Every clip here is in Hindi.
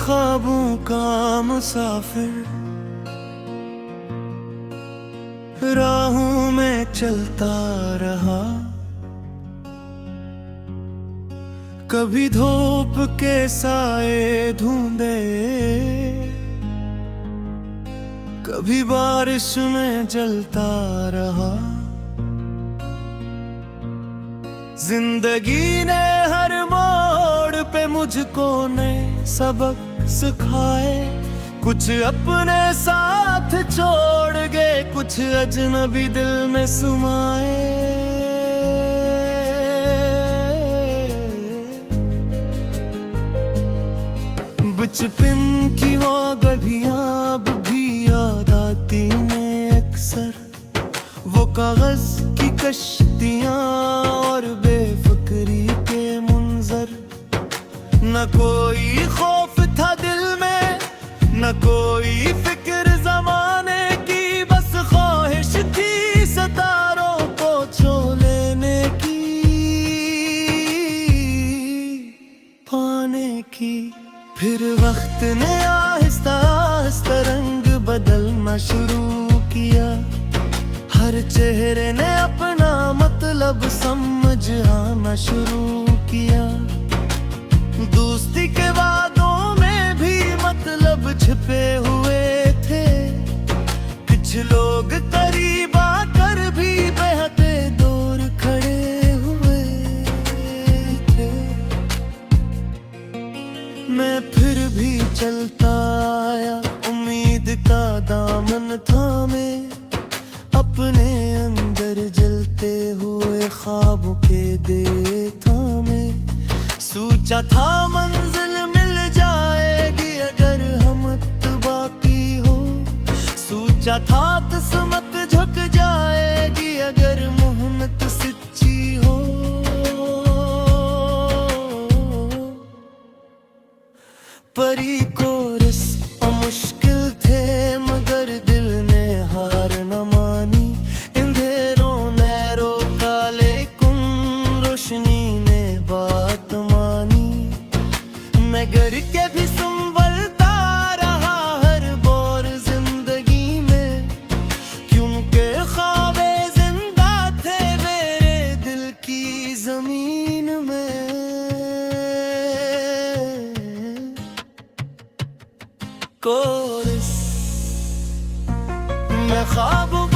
ख्वाबों का मुसाफिर राहों में चलता रहा। कभी धूप के साए ढूंढे, कभी बारिश में जलता रहा। जिंदगी ने हर मोड़ पे मुझको नए सबक सिखाए। कुछ अपने साथ छोड़ गए, कुछ अजनबी दिल में समाए। बचपन की वो गलियां अब भी याद आती हैं अक्सर। वो कागज की कश्तियां और बेफिक्री के मुंजर। न कोई खौफ था दिल में, न कोई फिक्र जमाने की। बस ख्वाहिश थी सितारों को छू लेने की, पाने की। फिर वक्त ने आहिस्ता आहिस्ता रंग बदलना शुरू किया। हर चेहरे ने अपना मतलब समझ आना शुरू किया। दोस्ती के वादों में भी मतलब छिपे हुए थे। कुछ लोग करीब आकर भी बेहद दूर खड़े हुए थे। मैं फिर भी चलता आया, उम्मीद का दामन थामे। अपने अंदर जलते हुए ख्वाबों के दे थामे। सोचा था मंजिल मिल जाएगी अगर हिम्मत बाकी हो। सोचा था किस्मत झुक जाएगी अगर मेहनत सच्ची हो। परी कोरस मुश्किल थे मगर दिल ने हार न मानी। अंधेरों ने रोका लेकिन रोशनी ने बात मानी। मैं गर के भी संभलता रहा हर दौर जिंदगी में। क्योंकि ख्वाबे जिंदा थे मेरे दिल की जमीन में। कोरस मैं ख्वाबों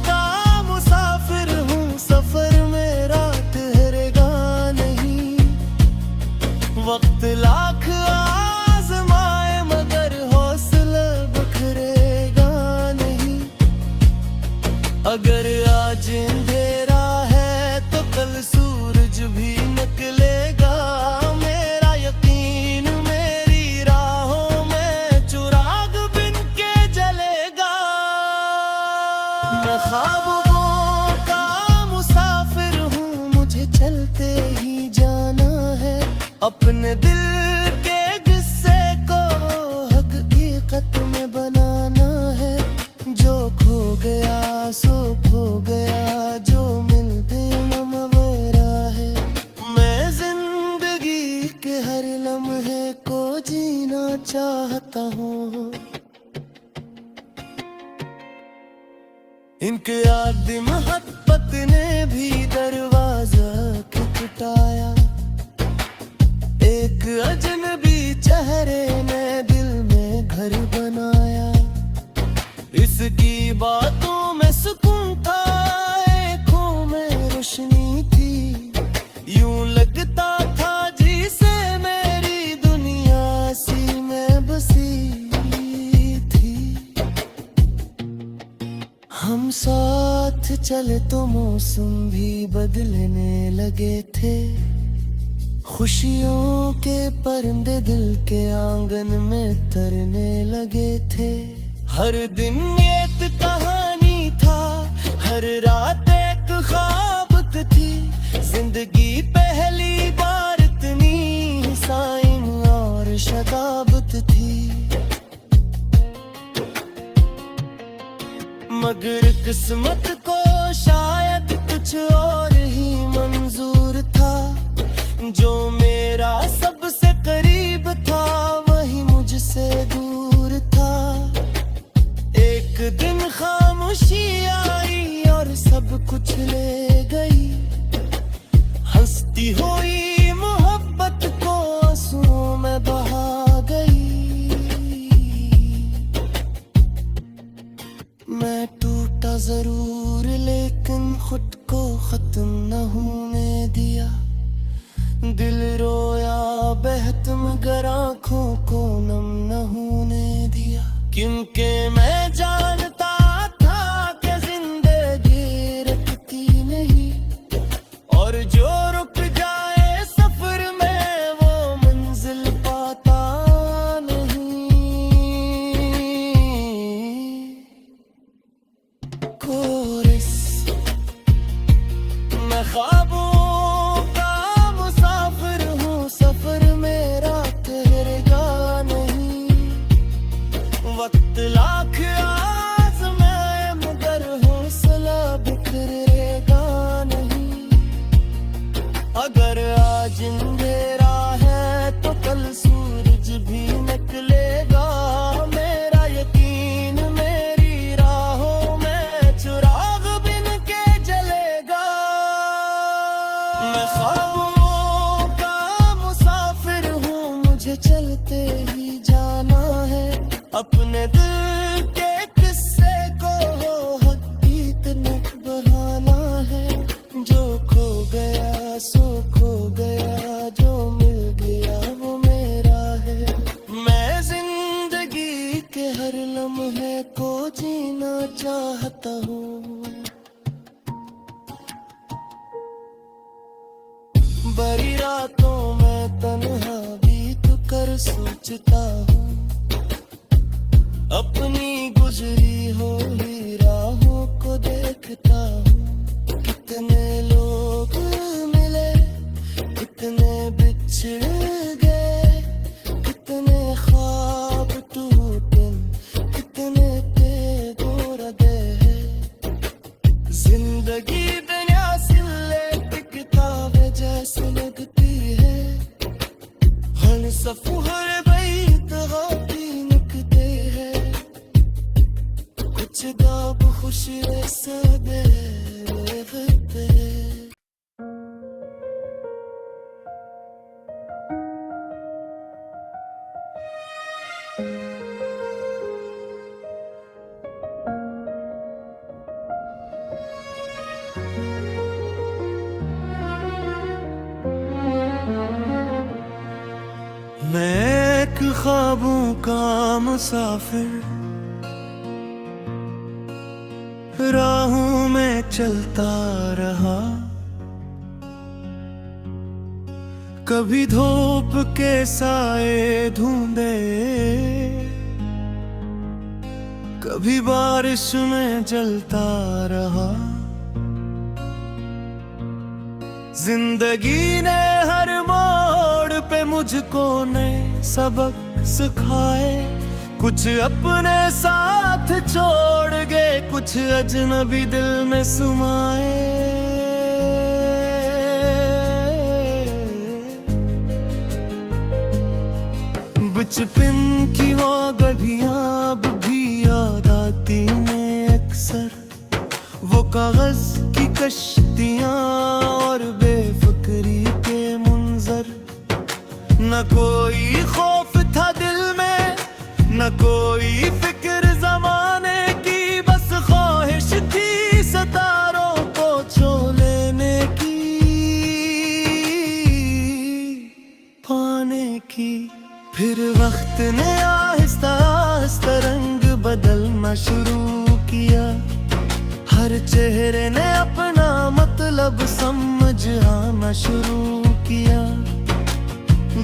का मुसाफिर हूँ। सफर मेरा ठहरेगा नहीं। वक्त लाख आजमाए मगर हौसला बिखरेगा नहीं। अगर आज अंधेरा है तो कल सूरज भी निकलेगा। मेरा यकीन मेरी राहों में चिराग बिन के जलेगा। मैं ख्वाबों का मुसाफिर हूँ, मुझे चलते ही जाना है। अपने दिल के किस्से को हकीकत में बनाना है। जो खो गया सो खो गया, जो मिल गया मेरा है। मैं जिंदगी के हर लम्हे को जीना चाहता हूँ। इनके आदि मोहब्बत ने भी दरवाजा खटखटाया। एक अजनबी चेहरे ने दिल में घर बनाया। इसकी बातों में सुकून था, आँखों में रोशनी थी। यूं लगता था जिसे मेरी दुनिया सी में बसी थी। हम साथ चले तो मौसम भी बदलने लगे थे। खुशियों के परिंदे दिल के आंगन में तरने लगे थे। हर दिन एक कहानी था, हर रात एक ख्वाब थी। जिंदगी पहली बार इतनी साइन और शदाबत थी। मगर किस्मत को शायद कुछ और ही जो मेरा सबसे करीब था वही दिल रोया बहत मगर आंखों को नम न होने दिया, क्योंकि मैं जानता था कि जिंदगी रुकती नहीं, और जो रुक जाए सफर में वो मंजिल पाता नहीं। कोरिस मैं ख्वाबों का मुसाफिर हूँ, सफर मेरा ठहरेगा नहीं। वक्त लाख आज़माए मगर हौसला बिखरेगा नहीं। अगर आज अंधेरा है तो कल सूरज भी निकलेगा। मेरा यकीन मेरी राहों में चिराग बिन के जलेगा। मैं ख्वाबों का मुसाफिर हूँ, मुझे चलते ही जाना है। अपने दिल के किस्से को हकीकत बढ़ाना है। जो खो गया सो खो गया, जो मिल गया वो मेरा है। मैं जिंदगी के हर लम्हे को जीना चाहता हूँ। बड़ी रातों में तन्हा बीत कर सोचता हूँ, अपनी गुजरी हुई राहों को देखता हूँ। कितने लोग मिले, कितने बिछड़ गए, कितने ख्वाब टूटे, कितने पे गोरदे हैं। जिंदगी दुनिया सिले किताबें जैसे लगती है। हर सफर बैत गाती निकते हैं। कुछ दाब खुशी सदे वक्त है। मैं एक ख्वाबों का मुसाफिर, राहों में चलता रहा। कभी धूप के साए ढूंढे, कभी बारिश में जलता रहा। जिंदगी ने हर मोड़ पे मुझको नए सबक सिखाए। कुछ अपने साथ छोड़ गए, कुछ अजनबी दिल में समाए। बचपन की वो गलियां अब भी याद आती हैं अक्सर। वो कागज की कश्तियां और बेफिक्री के मुंजर। न कोई खौफ था दिल में, न कोई फिक्र जमाने की। बस ख्वाहिश थी सितारों को छू लेने की, पाने की। फिर वक्त ने आहिस्ता आहिस्ता रंग बदलना शुरू किया। हर चेहरे ने अपना मतलब समझ आना शुरू किया।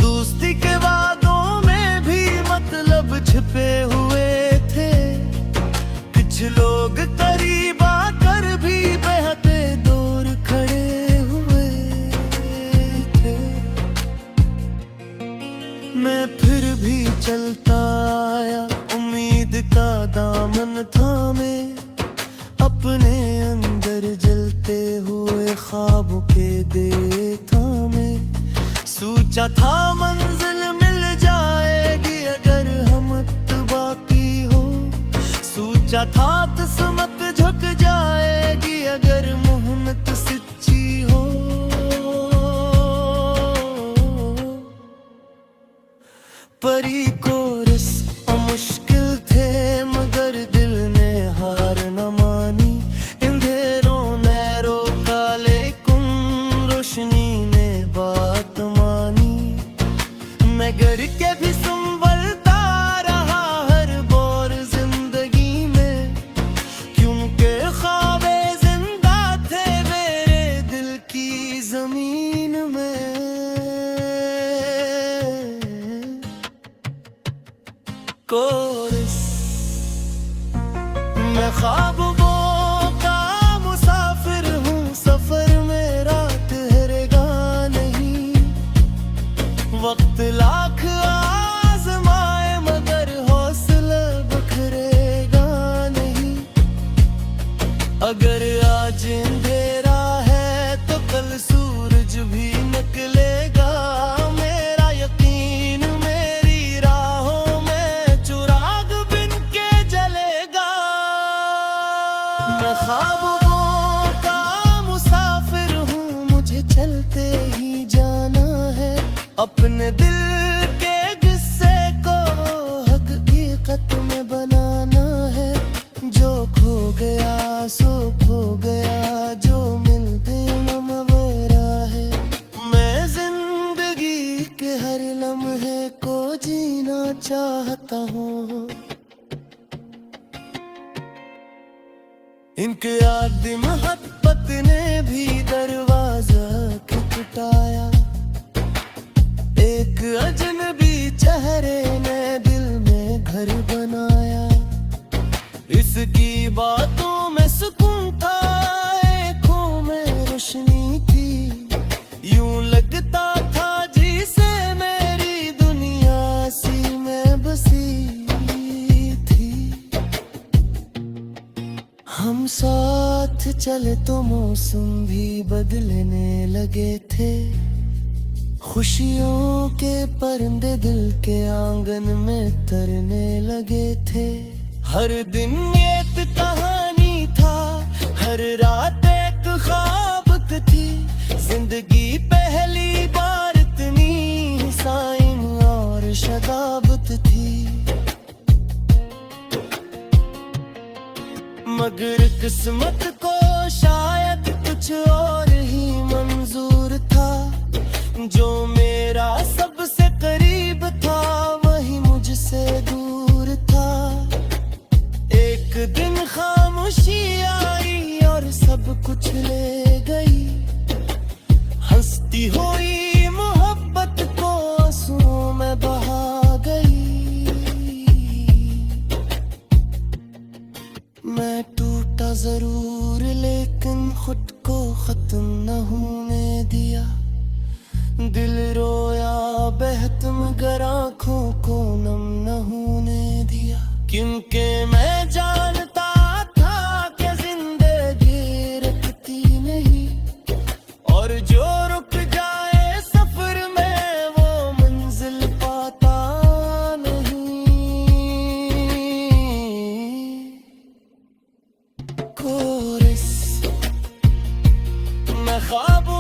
दोस्ती के वादों में भी मतलब छिपे हुए थे। कुछ लोग करीब आकर भी बेहद दूर खड़े हुए थे। मैं फिर भी चलता आया, उम्मीद का दामन थामे। अपने अंदर जलते हुए ख्वाबों के देता में। सोचा था मंजिल मिल जाएगी अगर हिम्मत बाकी हो। सोचा था किस्मत झुक जाएगी अगर मेहनत सच्ची हो। परी कोरस मुश्किल थे मगर दिल ने हार न मानी। अंधेरों ने रोका लेकिन रोशनी ने बात मैं गर के भी संभलता रहा हर बोर जिंदगी में, क्योंकि ख्वाबे जिंदा थे मेरे दिल की जमीन में। कोरस मैं ख्वाबों का मुसाफिर हूँ, सफर मेरा ठहरेगा नहीं। वक्त लाख आजमाए मगर हौसला बिखरेगा नहीं। अगर आज अंधेरा है तो कल सूरज भी निकलेगा। मेरा यकीन मेरी राहों में चिराग बिन के जलेगा। मैं ख्वाबों का मुसाफिर हूँ, मुझे चलते ही जाना है। अपने दिल के किस्से को हकीकत में बनाना है। जो खो गया सो खो गया, जो मिल गया मेरा है। मैं जिंदगी के हर लम्हे को जीना चाहता हूँ। इनके आदि मोहब्बत ने भी दरवाजा खटखटाया। एक अजनबी चेहरे ने दिल में घर बनाया। इसकी बातों में सुकून था, आँखों में रोशनी थी। यूं लगता था जिसे मेरी दुनिया सी में बसी थी। हम साथ चले तो मौसम भी बदलने लगे थे। खुशियों के परिंदे दिल के आंगन में तरने लगे थे। हर दिन एक कहानी था, हर रात एक ख्वाब थी। जिंदगी पहली बार इतनी साइन और शदाबत थी। मगर किस्मत को शायद कुछ और ही मंजूर था। जो मेरा सबसे करीब था वही मुझसे दूर था। एक दिन खामोशी आई और सब कुछ ले गई। हंसती हुई मोहब्बत को आंसुओं में बहा गई। मैं टूटा जरूर लेकिन खुद को खत्म न होने दिया। दिल रोया बेहद मगर आँखों को नम न होने दिया। क्योंकि मैं जानता था कि जिंदगी रुकती नहीं, और जो रुक जाए सफर में वो मंजिल पाता नहीं। कोरस मैं ख्वाबों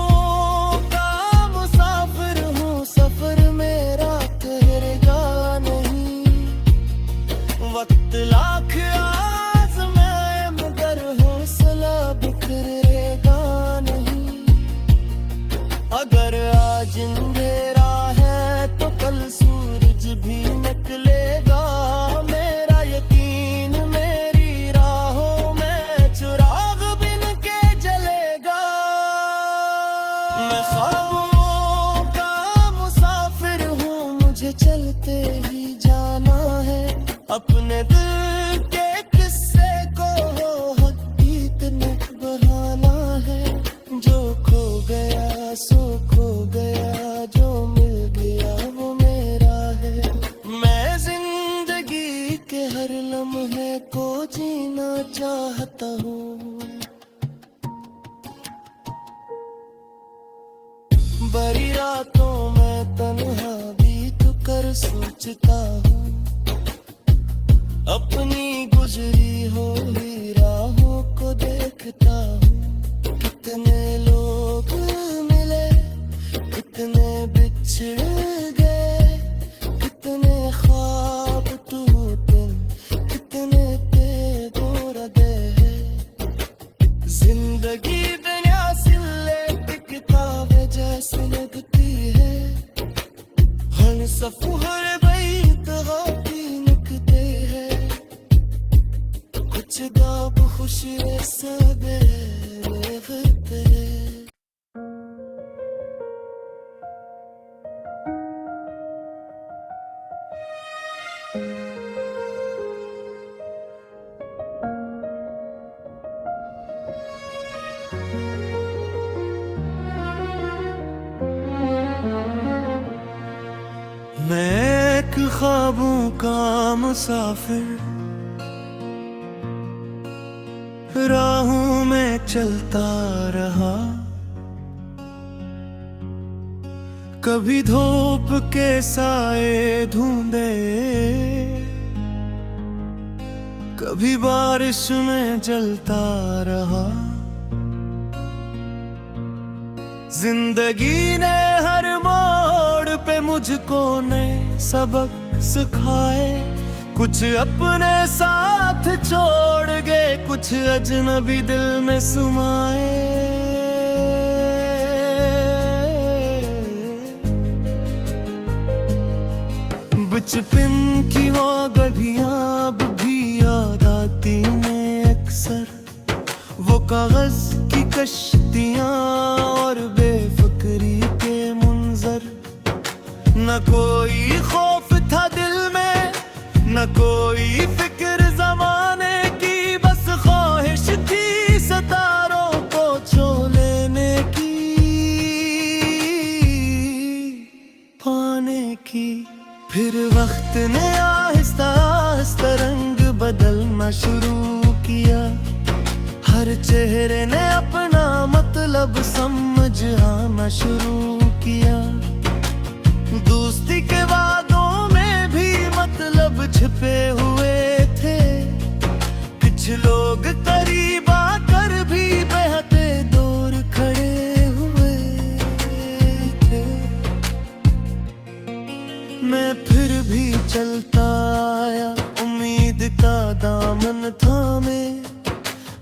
वक्त लाख आज़माए मगर हौसला बिखरेगा नहीं। अगर आज अंधेरा है तो कल सूरज भी निकलेगा। मेरा यकीन मेरी राहों में चिराग बिन के जलेगा। मैं ख्वाबों का मुसाफिर हूँ, मुझे चलते ही जाना है। अपने दिल के किस्से को हकीकत में बनाना है। जो खो गया सो खो गया, जो मिल गया वो मेरा है। मैं जिंदगी के हर लम्हे को जीना चाहता हूँ। बड़ी रातों में तन्हा बीत कर सोचता हूँ। अपनी गुजरी हुई राहों को देखता हूँ। कितने लोग मिले, कितने बिछड़ गए, कितने ख्वाब टूटे, कितने पे दे। जिंदगी बिना सिले किताब जैसे लगती है। हर सफू हर बैत गाती निकते हैं कुछ गाब खुशी सबे लेवते मैं एक ख्वाबों का मुसाफिर राहों में चलता रहा, कभी धूप के साए ढूंढे, कभी बारिश में जलता रहा। जिंदगी ने हर मोड़ पे मुझको नए सबक सिखाए, कुछ अपने साथ छोड़ गए, कुछ अजनबी दिल में सुमाए। बचपन की वो गलियां अब भी याद आती हैं अक्सर, वो कागज की कश्तियां और बेफिक्री के मुंजर। न कोई खौफ था दिल में, न कोई फिक्र जमाने की, बस ख्वाहिश थी सितारों को छू लेने की, पाने की। फिर वक्त ने आहिस्ता आहिस्ता रंग बदलना शुरू किया, हर चेहरे ने अपना मतलब समझ आना शुरू किया। दोस्ती के वादों में भी मतलब छिपे हुए थे, कुछ लोग करीब आकर भी बहते दूर खड़े हुए थे। मैं फिर भी चलता आया उम्मीद का दामन थामे,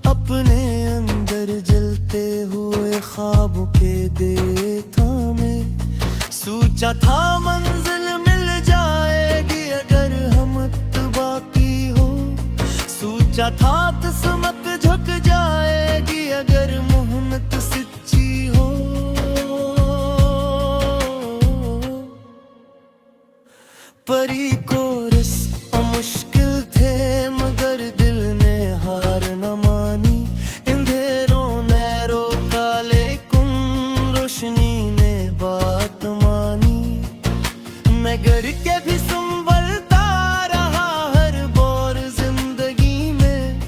अपने अंदर जलते हुए ख्वाबों के देता में। सोचा था मंजिल मिल जाएगी अगर हिम्मत बाकी हो, सोचा था किस्मत झुक जाएगी अगर मेहनत सच्ची हो। परी कोरस मुश्किल थे मगर दिल ने हार न मानी, अंधेरों ने रोका लेकिन रोशनी ने बात मानी। मैं गर के भी संभलता रहा हर बार जिंदगी में,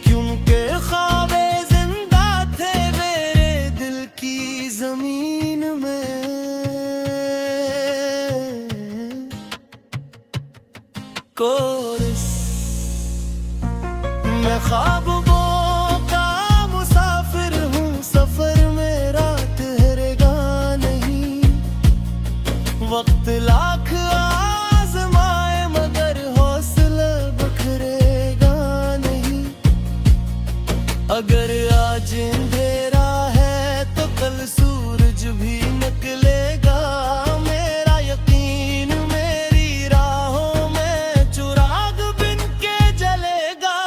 क्योंकि ख्वाबे जिंदा थे मेरे दिल की जमीन में। कोरस मैं ख्वाबों का मुसाफिर हूँ, सफर मेरा ठहरेगा नहीं। वक्त लाख आजमाए मगर हौसला बखरेगा नहीं। अगर आज अंधेरा है तो कल सूरज भी निकलेगा, मेरा यकीन मेरी राहों में चिराग बिन के जलेगा।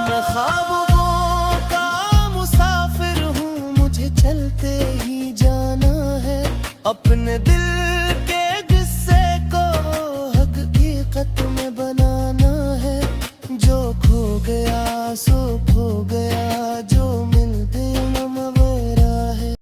मैं ख्वाबों का मुसाफिर हूँ, मुझे चलते ही जाना है, अपने दिल